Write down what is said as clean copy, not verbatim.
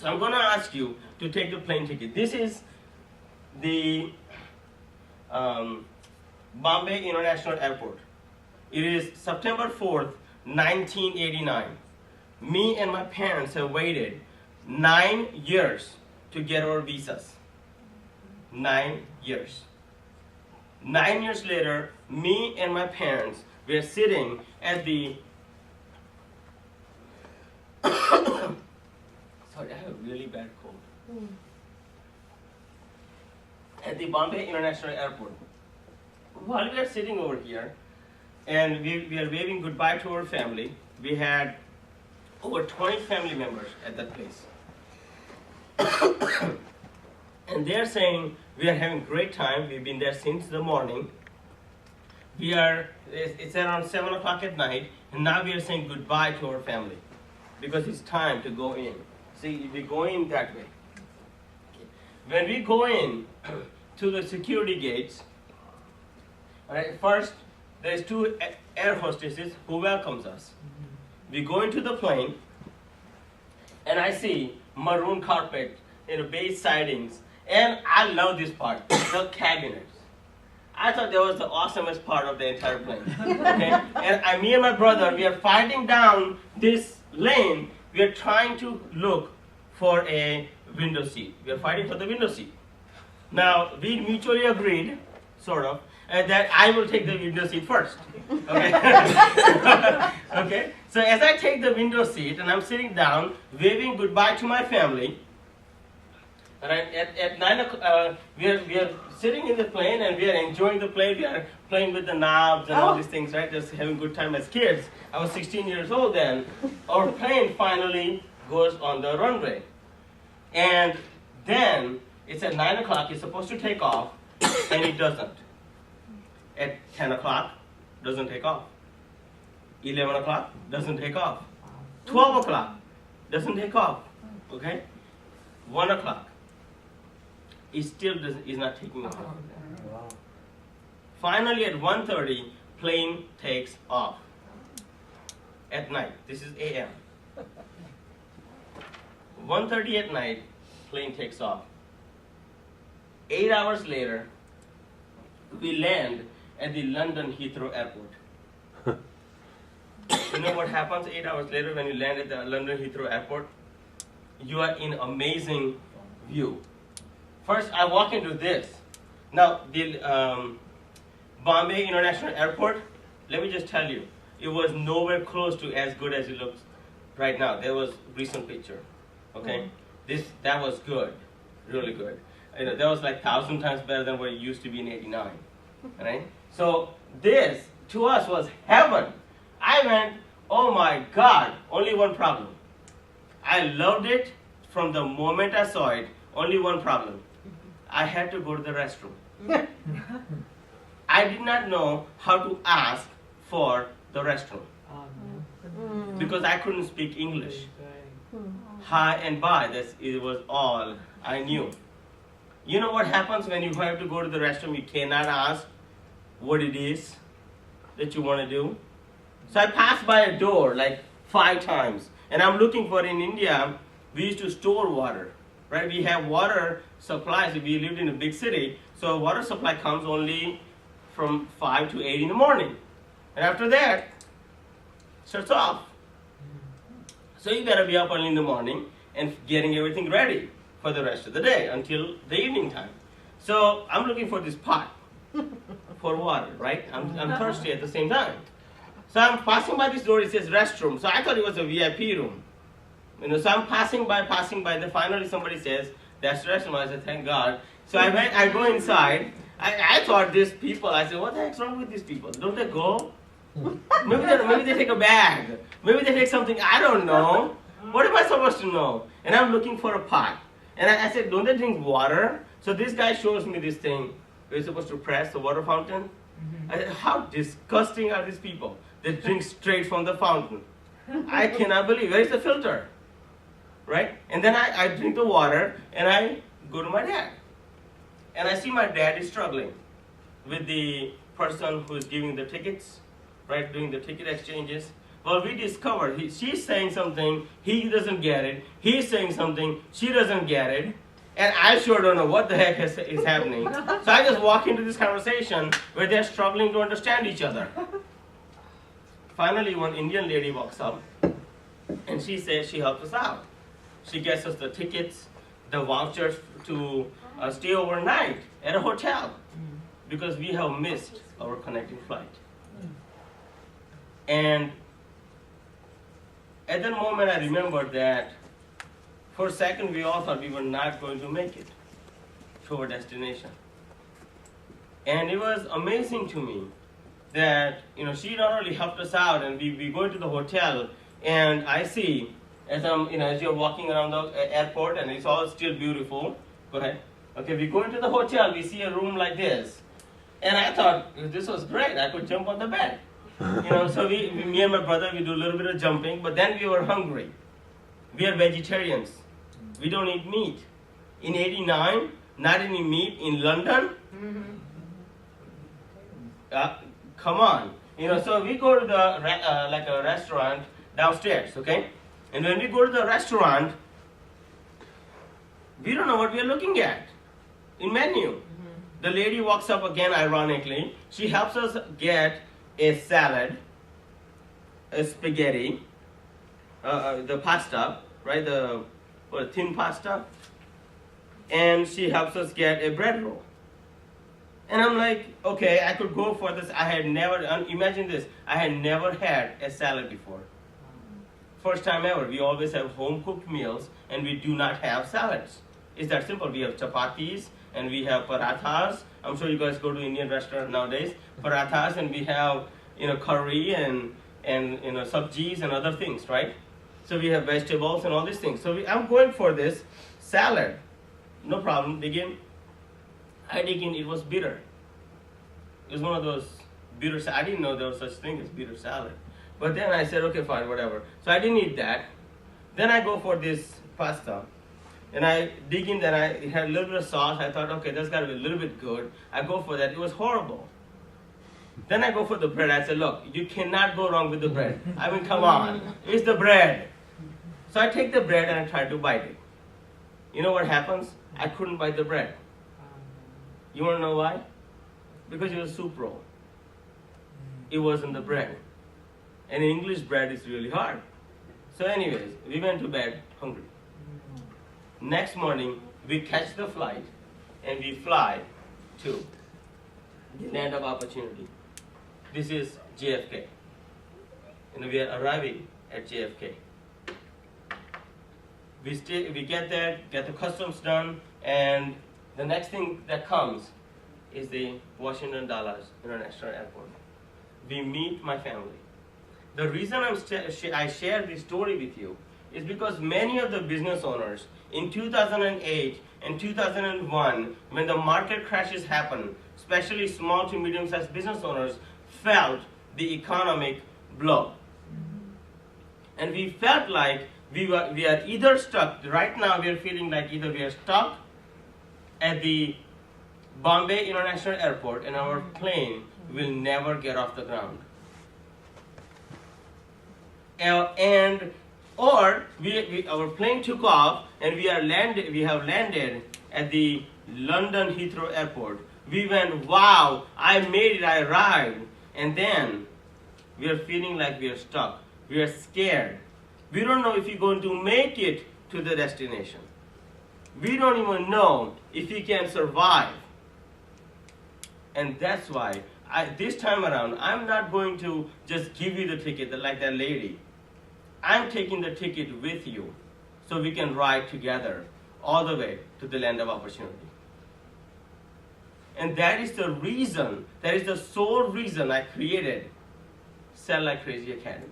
So I'm going to ask you to take the plane ticket. This is the Bombay International Airport. It is September 4th, 1989. Me and my parents have waited 9 years to get our visas. 9 years. 9 years later, me and my parents were sitting at the sorry, I have a really bad cold. At the Bombay International Airport. While we are sitting over here, and we are waving goodbye to our family, we had over 20 family members at that place. And they're saying, we are having a great time, we've been there since the morning. It's around 7 o'clock at night, and now we are saying goodbye to our family, because it's time to go in. See, we go in that way. When we go in to the security gates, all right, first, there's 2 air hostesses who welcomes us. We go into the plane, and I see maroon carpet, beige sidings, and I love this part, the cabinets. I thought that was the awesomest part of the entire plane. Okay? And me and my brother, we are fighting down this lane. We are trying to look for a window seat. We are fighting for the window seat. Now, we mutually agreed, sort of, that I will take the window seat first. Okay? Okay? So as I take the window seat and I'm sitting down, waving goodbye to my family, right, at 9 o'clock, we are sitting in the plane and we are enjoying the plane. We are playing with the knobs and all these things, right? Just having a good time as kids. I was 16 years old then. Our plane finally goes on the runway. And then it's at 9 o'clock, it's supposed to take off, and it doesn't. At 10 o'clock, doesn't take off. 11 o'clock, doesn't take off. 12 o'clock, doesn't take off. Okay? 1 o'clock, it still is not taking off. Finally, at 1:30, plane takes off. At night, this is AM. 1:30 at night, plane takes off. 8 hours later, we land at the London Heathrow Airport. You know what happens 8 hours later when you land at the London Heathrow Airport? You are in amazing view. First, I walk into this. Now, the Bombay International Airport, let me just tell you, it was nowhere close to as good as it looks right now. There was a recent picture, okay? That was good, really good. That was like 1,000 times better than what it used to be in '89, right? So this, to us, was heaven. I went, oh my God, only one problem. I loved it from the moment I saw it, only one problem. I had to go to the restroom. I did not know how to ask for the restroom because I couldn't speak English. Hi and bye, it was all I knew. You know what happens when you have to go to the restroom? You cannot ask what it is that you want to do. So I passed by a door like 5 times, and I'm looking for, in India, we used to store water, right? We have water supplies. We lived in a big city, so water supply comes only from 5 to 8 in the morning. And after that, shuts off. So you better be up early in the morning and getting everything ready for the rest of the day until the evening time. So I'm looking for this pot for water, right? I'm thirsty at the same time. So I'm passing by this door, it says restroom. So I thought it was a VIP room. So I'm passing by, then finally somebody says, that's the restroom. I said, thank God. So I go inside. I thought these people, I said, what the heck's wrong with these people? Don't they go? Maybe they take a bag. Maybe they take something, I don't know. What am I supposed to know? And I'm looking for a pot. And I said, don't they drink water? So this guy shows me this thing. We're supposed to press the water fountain. I said, how disgusting are these people? They drink straight from the fountain. I cannot believe. Where is the filter? Right? And then I drink the water and I go to my dad. And I see my dad is struggling with the person who is giving the tickets, right, doing the ticket exchanges. Well, we discovered she's saying something, he doesn't get it. He's saying something, she doesn't get it. And I sure don't know what the heck is happening. So I just walk into this conversation where they're struggling to understand each other. Finally, one Indian lady walks up and she says she helps us out. She gets us the tickets, the vouchers to stay overnight at a hotel because we have missed our connecting flight. And at that moment, I remembered that for a second, we all thought we were not going to make it to our destination. And it was amazing to me that, she not only helped us out, and we go to the hotel, and I see, as you're walking around the airport, and it's all still beautiful. Go ahead. Okay, we go into the hotel, we see a room like this. And I thought, this was great, I could jump on the bed. So me and my brother, we do a little bit of jumping, but then we were hungry. We are vegetarians. We don't eat meat. In '89, not any meat in London? Come on. So we go to the like a restaurant downstairs, okay? And when we go to the restaurant, we don't know what we are looking at in menu. The lady walks up again, ironically. She helps us get a salad, a spaghetti, the pasta, right? The thin pasta. And she helps us get a bread roll. And I'm like, okay, I could go for this. I had never, imagine this, I had never had a salad before. First time ever. We always have home cooked meals and we do not have salads. It's that simple. We have chapatis and we have parathas. I'm sure you guys go to Indian restaurant nowadays. Parathas, and we have curry and sabjis and other things, right? So we have vegetables and all these things. So I'm going for this salad. No problem. Dig in. I dig in. It was bitter. It was one of those bitter. I didn't know there was such thing as bitter salad. But then I said, okay, fine, whatever. So I didn't eat that. Then I go for this pasta. And I dig in, then it had a little bit of sauce. I thought, okay, that's got to be a little bit good. I go for that. It was horrible. Then I go for the bread. I said, look, you cannot go wrong with the bread. I mean, come on. It's the bread. So I take the bread and I try to bite it. You know what happens? I couldn't bite the bread. You want to know why? Because it was soup roll. It wasn't the bread. And English bread is really hard. So anyways, we went to bed hungry. Next morning, we catch the flight and we fly to the land of opportunity. This is JFK. We are arriving at JFK. We get there, get the customs done, and the next thing that comes is the Washington Dulles International Airport. We meet my family. The reason I share this story with you is because many of the business owners in 2008 and 2001, when the market crashes happened, especially small to medium-sized business owners felt the economic blow. And we felt like we are either stuck, right now we are feeling like either we are stuck at the Bombay International Airport and our plane will never get off the ground. Or our plane took off and we have landed at the London Heathrow Airport. We went, wow, I made it, I arrived. And then we are feeling like we are stuck. We are scared. We don't know if we're going to make it to the destination. We don't even know if we can survive. And that's why, this time around, I'm not going to just give you the ticket like that lady. I'm taking the ticket with you so we can ride together all the way to the land of opportunity. And that is the reason, that is the sole reason I created Sell Like Crazy Academies.